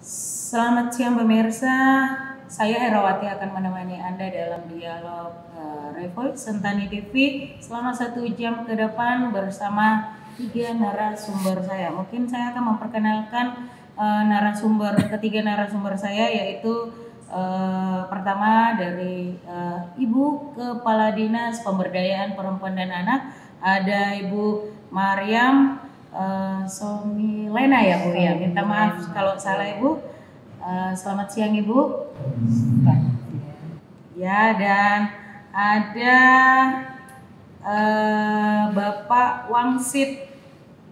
Selamat siang pemirsa, saya Herawati akan menemani Anda dalam dialog Revolt Sentani TV selama 1 jam ke depan bersama 3 narasumber saya. Mungkin saya akan memperkenalkan ketiga narasumber saya, yaitu pertama dari Ibu Kepala Dinas Pemberdayaan Perempuan dan Anak, ada Ibu Mariam Somilena ya Bu ya. Minta maaf kalau salah Ibu. Selamat siang Ibu. Ya, dan ada Bapak Wangsit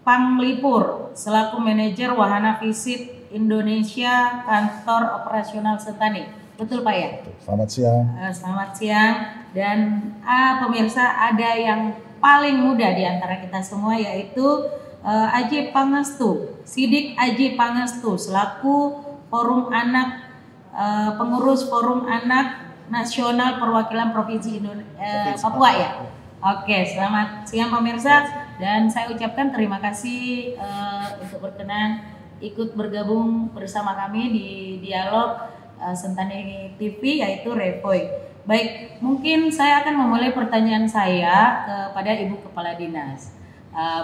Panglipur selaku manajer Wahana Visit Indonesia Kantor Operasional Sentani. Betul Pak ya? Selamat siang. Selamat siang. Dan pemirsa, ada yang paling muda di antara kita semua, yaitu Aji Pangestu, Sidik Aji Pangestu selaku pengurus Forum Anak Nasional Perwakilan Provinsi Papua ya. Oke, selamat siang pemirsa, dan saya ucapkan terima kasih untuk berkenan ikut bergabung bersama kami di dialog Sentani TV, yaitu Revoy. Baik, mungkin saya akan memulai pertanyaan saya kepada Ibu Kepala Dinas.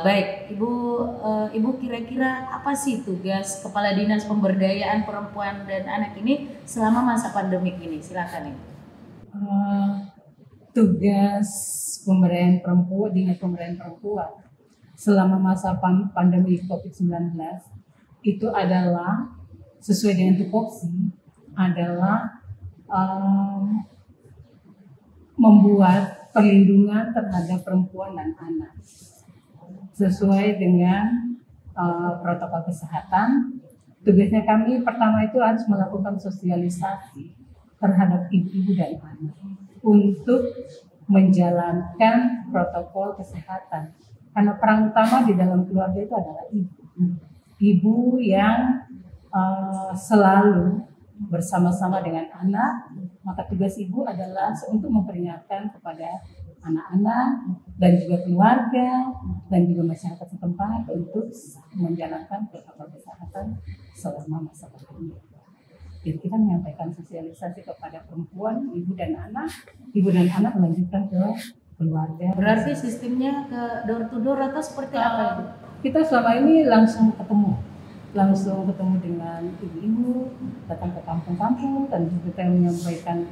Baik, Ibu kira-kira apa sih tugas Kepala Dinas Pemberdayaan Perempuan dan Anak ini selama masa pandemik ini? Silakan Ibu. Tugas pemberdayaan perempuan, Dinas Pemberdayaan Perempuan selama masa pandemi COVID-19 itu adalah sesuai dengan tupoksi adalah membuat perlindungan terhadap perempuan dan anak sesuai dengan protokol kesehatan. Tugasnya kami pertama itu harus melakukan sosialisasi terhadap ibu-ibu dan anak untuk menjalankan protokol kesehatan. Karena peran utama di dalam keluarga itu adalah ibu. Ibu yang selalu bersama-sama dengan anak, maka tugas ibu adalah untuk memperingatkan kepada anak-anak dan juga keluarga dan juga masyarakat setempat untuk menjalankan protokol kesehatan selama masa pandemi. Jadi kita menyampaikan sosialisasi kepada perempuan, ibu dan anak melanjutkan ke keluarga. Berarti sistemnya ke door to door atau seperti apa Ibu? Kita selama ini langsung ketemu dengan ibu-ibu, datang ke kampung-kampung, dan juga kita menyampaikan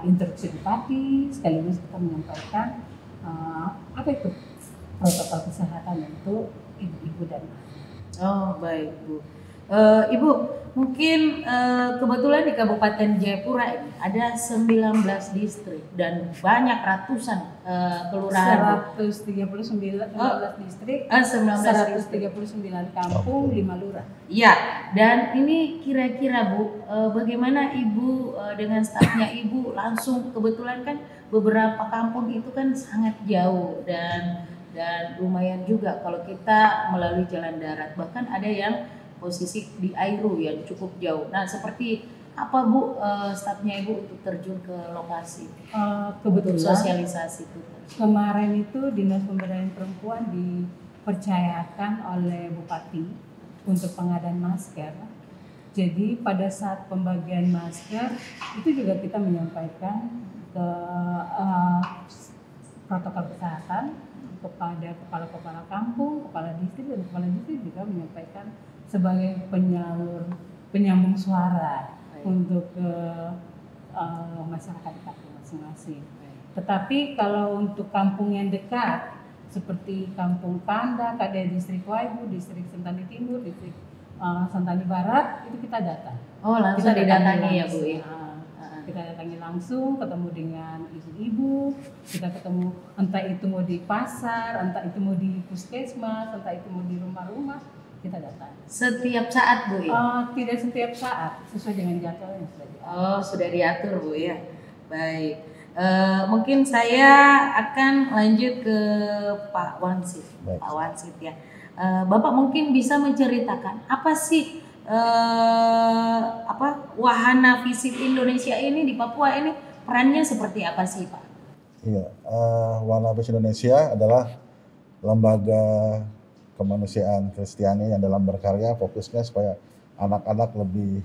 instruksi bupati, sekaligus kita menyampaikan apa itu protokol kesehatan untuk ibu-ibu dan anak. Oh baik Bu. Ibu, mungkin kebetulan di Kabupaten Jayapura ini ada 19 distrik dan banyak ratusan kelurahan. 139 distrik, 139 kampung, 5 lurah. Ya, dan ini kira-kira Bu, bagaimana Ibu dengan stafnya Ibu langsung, kebetulan kan beberapa kampung itu kan sangat jauh dan lumayan juga kalau kita melalui jalan darat, bahkan ada yang posisi di Airu yang cukup jauh. Nah, seperti apa Bu stafnya Ibu untuk terjun ke lokasi? Kebetulan sosialisasi itu. Kemarin itu Dinas Pemberdayaan Perempuan dipercayakan oleh Bupati untuk pengadaan masker. Jadi pada saat pembagian masker itu juga kita menyampaikan ke protokol kesehatan kepada kepala-kepala kampung, kepala distrik, dan kepala distrik juga menyampaikan sebagai penyambung suara untuk masyarakat di kampung masing-masing. Tetapi kalau untuk kampung yang dekat seperti Kampung Panda, ada distrik Waibu, distrik Sentani Timur, distrik Sentani Barat, itu kita datang. Oh, langsung didatangi ya Bu ya. Kita datangi langsung, ketemu dengan ibu-ibu, kita ketemu entah itu mau di pasar, entah itu mau di puskesmas, entah itu mau di rumah-rumah, kita datang. Setiap saat Bu ya? Tidak setiap saat, sesuai dengan jadwal yang sudah diatur. Oh, sudah diatur Bu ya. Baik. Mungkin saya akan lanjut ke Pak Wangsit. Pak Wangsit ya. Bapak mungkin bisa menceritakan apa sih Wahana Visit Indonesia ini di Papua ini, perannya seperti apa sih Pak? Iya, Wahana Visit Indonesia adalah lembaga kemanusiaan Kristiani yang dalam berkarya fokusnya supaya anak-anak lebih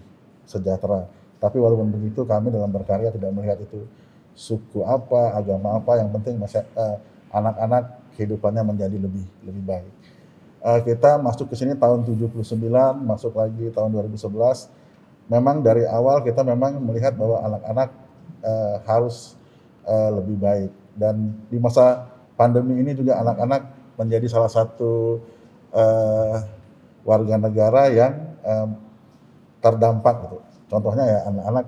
sejahtera. Tapi walaupun begitu kami dalam berkarya tidak melihat itu suku apa, agama apa, yang penting anak-anak kehidupannya menjadi lebih baik. Kita masuk ke sini tahun 79, masuk lagi tahun 2011. Memang dari awal kita memang melihat bahwa anak-anak harus lebih baik. Dan di masa pandemi ini juga anak-anak menjadi salah satu warga negara yang terdampak gitu. Contohnya ya anak-anak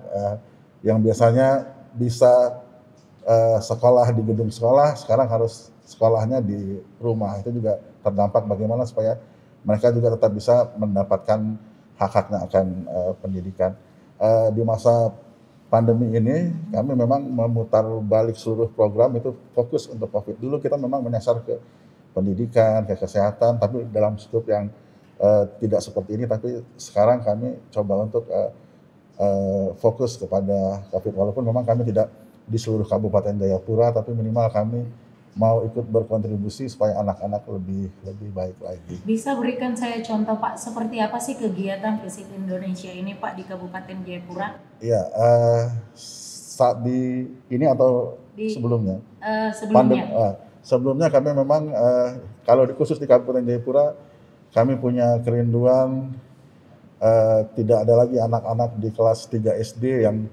yang biasanya bisa sekolah di gedung sekolah, sekarang harus sekolahnya di rumah. Itu juga terdampak bagaimana supaya mereka juga tetap bisa mendapatkan hak-haknya akan pendidikan. Di masa pandemi ini kami memang memutar balik seluruh program itu fokus untuk COVID. Dulu kita memang menyasar ke pendidikan, ke kesehatan, tapi dalam skop yang tidak seperti ini. Tapi sekarang kami coba untuk fokus kepada COVID. Walaupun memang kami tidak di seluruh Kabupaten Jayapura, tapi minimal kami mau ikut berkontribusi supaya anak-anak lebih baik lagi. Bisa berikan saya contoh Pak, seperti apa sih kegiatan Fisip Indonesia ini Pak di Kabupaten Jayapura? Iya, saat di ini atau sebelumnya? Sebelumnya. Sebelumnya kami memang kalau khusus di Kabupaten Jayapura kami punya kerinduan tidak ada lagi anak-anak di kelas 3 SD yang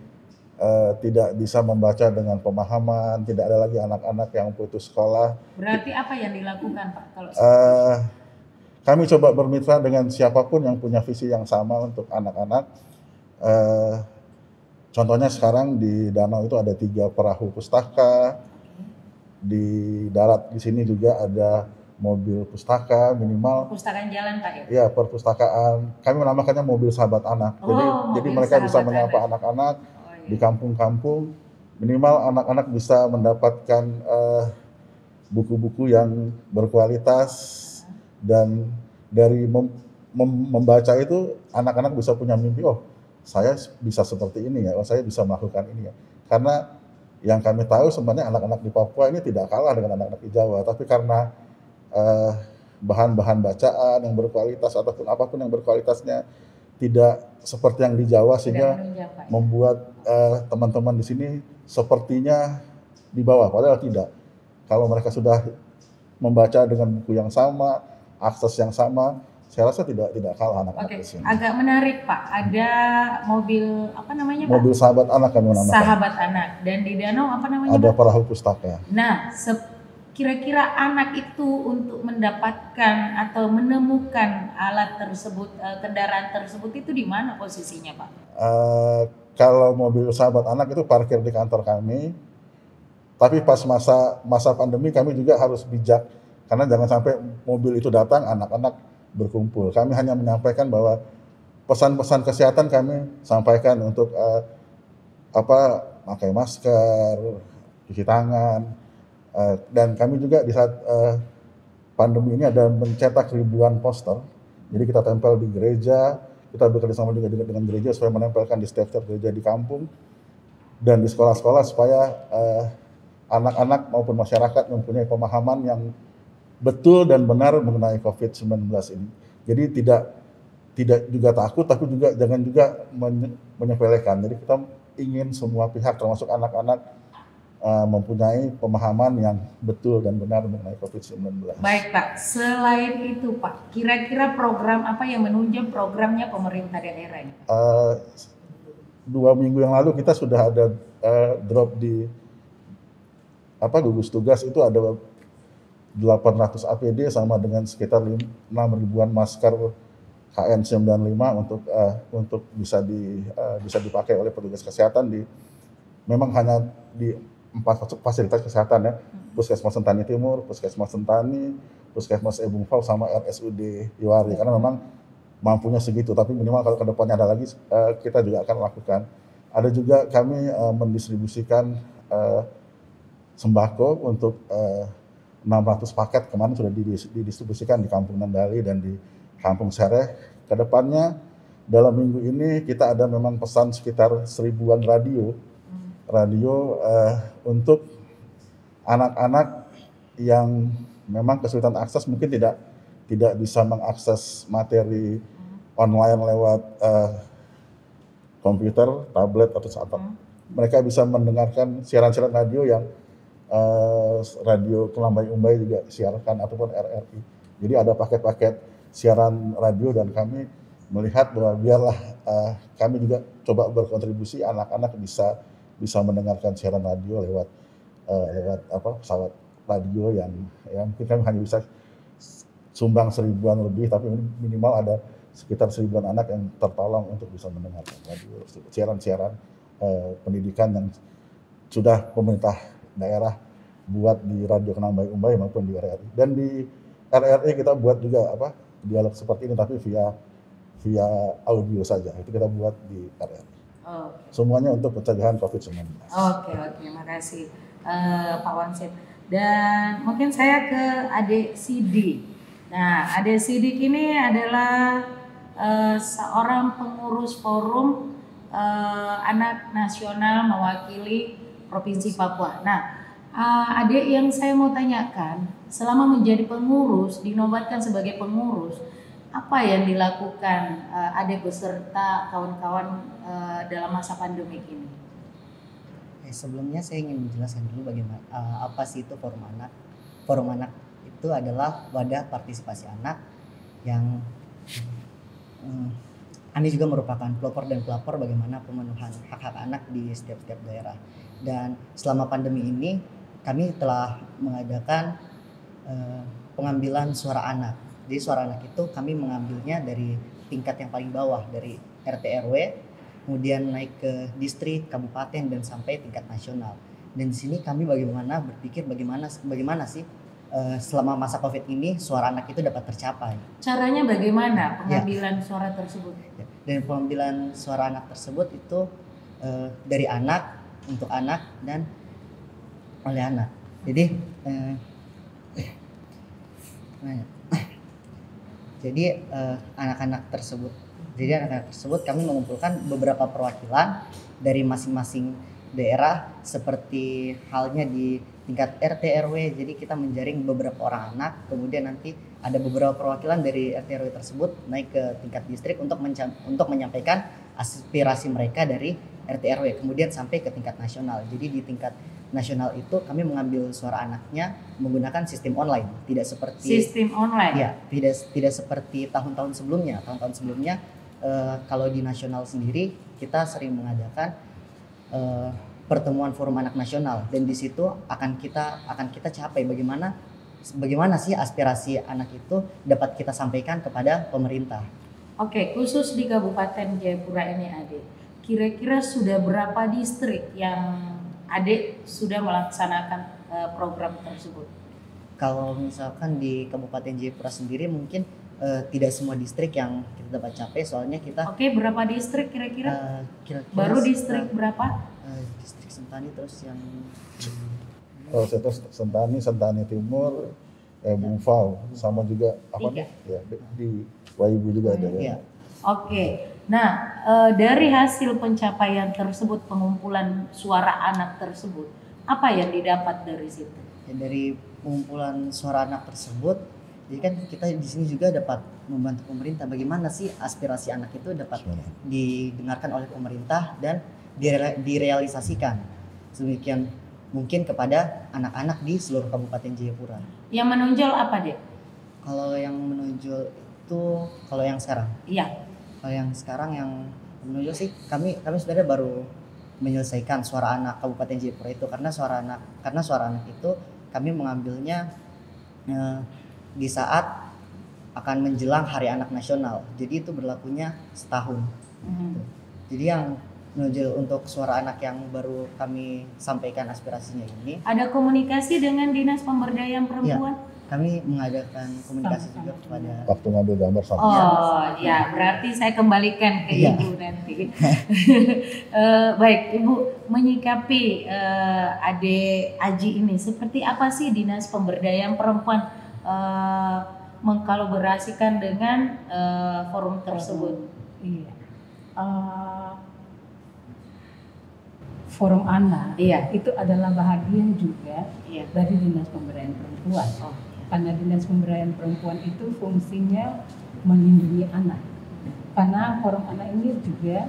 tidak bisa membaca dengan pemahaman, tidak ada lagi anak-anak yang putus sekolah. Berarti apa yang dilakukan Pak kalau kami coba bermitra dengan siapapun yang punya visi yang sama untuk anak-anak. Contohnya sekarang di danau itu ada 3 perahu pustaka, di darat di sini juga ada mobil pustaka minimal. Perpustakaan jalan Pak ya? Iya, perpustakaan. Kami menamakannya mobil sahabat anak. Jadi mereka bisa menyapa anak-anak di kampung-kampung, minimal anak-anak bisa mendapatkan buku-buku yang berkualitas, dan dari membaca itu anak-anak bisa punya mimpi, oh saya bisa seperti ini ya, oh saya bisa melakukan ini ya. Karena yang kami tahu sebenarnya anak-anak di Papua ini tidak kalah dengan anak-anak di Jawa, tapi karena bahan-bahan bacaan yang berkualitas ataupun apapun yang berkualitasnya tidak seperti yang di Jawa, sehingga membuat teman-teman di sini sepertinya di bawah, padahal tidak. Kalau mereka sudah membaca dengan buku yang sama, akses yang sama, saya rasa tidak kalah anak-anak di sini. Agak menarik Pak, ada mobil apa namanya Pak? Mobil sahabat anak kami menamakan. Sahabat anak, dan di danau apa namanya ada Pak? perahu pustaka. Nah, kira-kira anak itu untuk mendapatkan atau menemukan alat tersebut, kendaraan tersebut itu di mana posisinya Pak? Kalau mobil sahabat anak itu parkir di kantor kami, tapi pas masa pandemi kami juga harus bijak, karena jangan sampai mobil itu datang anak-anak berkumpul. Kami hanya menyampaikan bahwa pesan-pesan kesehatan kami sampaikan untuk pakai masker, cuci tangan. Dan kami juga di saat pandemi ini ada mencetak ribuan poster. Jadi kita tempel di gereja, kita bekerjasama juga dengan gereja supaya menempelkan di setiap gereja di kampung dan di sekolah-sekolah, supaya anak-anak maupun masyarakat mempunyai pemahaman yang betul dan benar mengenai COVID-19 ini. Jadi tidak juga takut, tapi juga jangan juga menyepelekan. Jadi kita ingin semua pihak termasuk anak-anak mempunyai pemahaman yang betul dan benar mengenai COVID-19. Baik Pak, selain itu Pak, kira-kira program apa yang menunjang programnya pemerintah daerah ini? 2 minggu yang lalu kita sudah ada drop di gugus tugas, itu ada 800 APD sama dengan sekitar 6 ribuan masker KN95 untuk bisa dipakai oleh petugas kesehatan memang hanya di 4 fasilitas kesehatan ya, Puskesmas Sentani Timur, Puskesmas Sentani, Puskesmas Ebung Pau sama RSUD Iwari, karena memang mampunya segitu, tapi minimal kalau ke depannya ada lagi kita juga akan lakukan. Ada juga kami mendistribusikan sembako untuk 600 paket, kemarin sudah didistribusikan di Kampung Nandali dan di Kampung Sereh. Kedepannya dalam minggu ini kita ada memang pesan sekitar 1000-an radio untuk anak-anak yang memang kesulitan akses, mungkin tidak bisa mengakses materi online lewat komputer, tablet atau apa. Mereka bisa mendengarkan siaran-siaran radio yang radio Kelambai Umbai juga siarkan ataupun RRI. Jadi ada paket-paket siaran radio dan kami melihat bahwa biarlah kami juga coba berkontribusi anak-anak bisa mendengarkan siaran radio lewat pesawat radio yang mungkin kami hanya bisa sumbang 1000-an lebih, tapi minimal ada sekitar 1000-an anak yang tertolong untuk bisa mendengarkan radio, siaran-siaran pendidikan yang sudah pemerintah daerah buat di Radio Kelambai Umbai maupun di RRI. Dan di RRI kita buat juga dialog seperti ini tapi via audio saja. Itu kita buat di RRI. Semuanya untuk pencegahan COVID-19. Oke, makasih Pak Wangsit. Dan mungkin saya ke Adik Sidik. Nah, Adik Sidik ini adalah seorang pengurus forum anak nasional mewakili Provinsi Papua. Nah, adik yang saya mau tanyakan, selama menjadi pengurus, dinobatkan sebagai pengurus, apa yang dilakukan adik beserta kawan-kawan dalam masa pandemi ini? Sebelumnya saya ingin menjelaskan dulu bagaimana apa sih itu forum anak. Forum anak itu adalah wadah partisipasi anak yang Ani juga merupakan pelopor dan pelapor bagaimana pemenuhan hak-hak anak di setiap daerah. Dan selama pandemi ini kami telah mengadakan pengambilan suara anak. Jadi suara anak itu kami mengambilnya dari tingkat yang paling bawah, dari RT RW, kemudian naik ke distrik, kabupaten, dan sampai tingkat nasional. Dan di sini kami berpikir bagaimana sih selama masa COVID ini suara anak itu dapat tercapai. Caranya bagaimana pengambilan suara tersebut? Dan pengambilan suara anak tersebut itu dari anak, untuk anak, dan oleh anak. Jadi anak-anak tersebut kami mengumpulkan beberapa perwakilan dari masing-masing daerah, seperti halnya di tingkat RT RW. Jadi kita menjaring beberapa orang anak, kemudian nanti ada beberapa perwakilan dari RT RW tersebut naik ke tingkat distrik untuk menyampaikan aspirasi mereka dari RT RW, kemudian sampai ke tingkat nasional. Jadi di tingkat nasional itu kami mengambil suara anaknya menggunakan sistem online, tidak seperti sistem online. Ya, tidak seperti tahun-tahun sebelumnya. Tahun-tahun sebelumnya kalau di nasional sendiri kita sering mengadakan pertemuan forum anak nasional, dan di situ akan kita capai bagaimana sih aspirasi anak itu dapat kita sampaikan kepada pemerintah. Oke, khusus di Kabupaten Jayapura ini Adik, kira-kira sudah berapa distrik yang Adik sudah melaksanakan program tersebut? Kalau misalkan di Kabupaten Jayapura sendiri mungkin tidak semua distrik yang kita dapat capai, soalnya kita. Oke, berapa distrik kira-kira? Baru distrik berapa? Distrik Sentani, terus yang Sentani Timur, Bungfau, sama juga di Waibu juga ada ya. Oke. Nah, dari hasil pencapaian tersebut, pengumpulan suara anak tersebut, apa yang didapat dari situ? Dari pengumpulan suara anak tersebut, jadi kan kita di sini juga dapat membantu pemerintah bagaimana sih aspirasi anak itu dapat didengarkan oleh pemerintah dan direalisasikan sedemikian mungkin kepada anak-anak di seluruh Kabupaten Jayapura. Yang menonjol apa, Dek? Kalau yang menonjol itu kalau yang sekarang? Iya. Kalau yang sekarang yang menonjol sih kami sebenarnya baru menyelesaikan suara anak Kabupaten Jayapura itu, karena suara anak itu kami mengambilnya di saat akan menjelang Hari Anak Nasional. Jadi itu berlakunya setahun. Jadi yang menonjol untuk suara anak yang baru kami sampaikan aspirasinya ini. Ada komunikasi dengan Dinas Pemberdayaan Perempuan? Ya, kami mengadakan komunikasi juga kepada. Waktu ngambil gambar sama. Oh ya, berarti saya kembalikan ke Ibu nanti. Baik, Ibu menyikapi Adik Aji ini seperti apa sih Dinas Pemberdayaan Perempuan mengkolaborasikan dengan forum tersebut? Iya. Forum anak itu adalah bahagian juga dari Dinas Pemberdayaan Perempuan. Karena Dinas Pemberdayaan Perempuan itu fungsinya melindungi anak. karena forum anak ini juga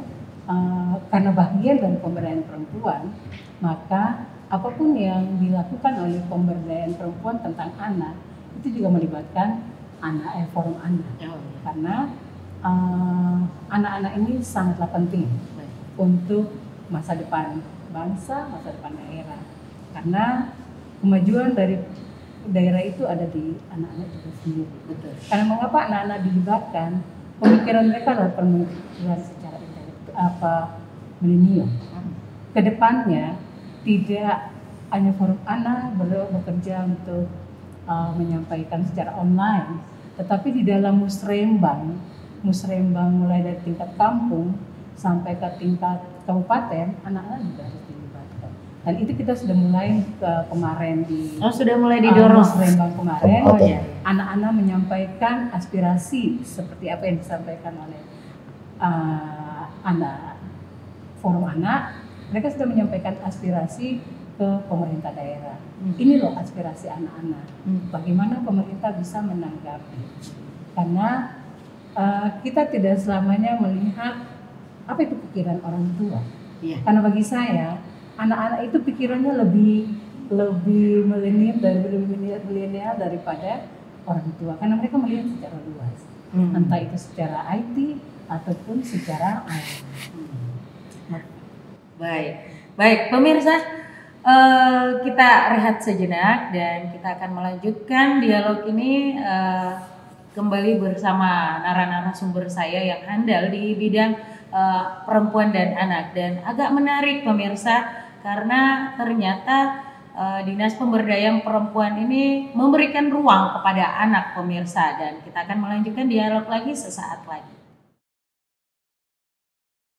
karena bagian dari pemberdayaan perempuan, maka apapun yang dilakukan oleh pemberdayaan perempuan tentang anak itu juga melibatkan forum anak, karena anak-anak ini sangatlah penting untuk masa depan bangsa, masa depan daerah, karena kemajuan dari daerah itu ada di anak-anak itu sendiri. Betul. Karena mengapa anak-anak dilibatkan? Pemikiran mereka adalah pemikiran secara milenium. Kedepannya tidak hanya forum anak bekerja untuk menyampaikan secara online, tetapi di dalam musrembang mulai dari tingkat kampung sampai ke tingkat kabupaten, anak-anak juga harus dilibatkan. Dan itu kita sudah mulai kemarin di sudah mulai didorong musrembang kemarin. Ya. Anak-anak menyampaikan aspirasi seperti apa yang disampaikan oleh anak forum anak. Mereka sudah menyampaikan aspirasi ke pemerintah daerah. Ini loh aspirasi anak-anak. Bagaimana pemerintah bisa menanggapi? Karena kita tidak selamanya melihat apa itu pikiran orang tua. Iya. Karena bagi saya anak-anak itu pikirannya lebih milenial daripada orang tua. Karena mereka melihat secara luas. Entah itu secara IT ataupun secara alam. Baik pemirsa, kita rehat sejenak dan kita akan melanjutkan dialog ini kembali bersama narasumber saya yang handal di bidang perempuan dan anak. Dan agak menarik pemirsa karena ternyata Dinas Pemberdayaan Perempuan ini memberikan ruang kepada anak pemirsa, dan kita akan melanjutkan dialog lagi sesaat lagi.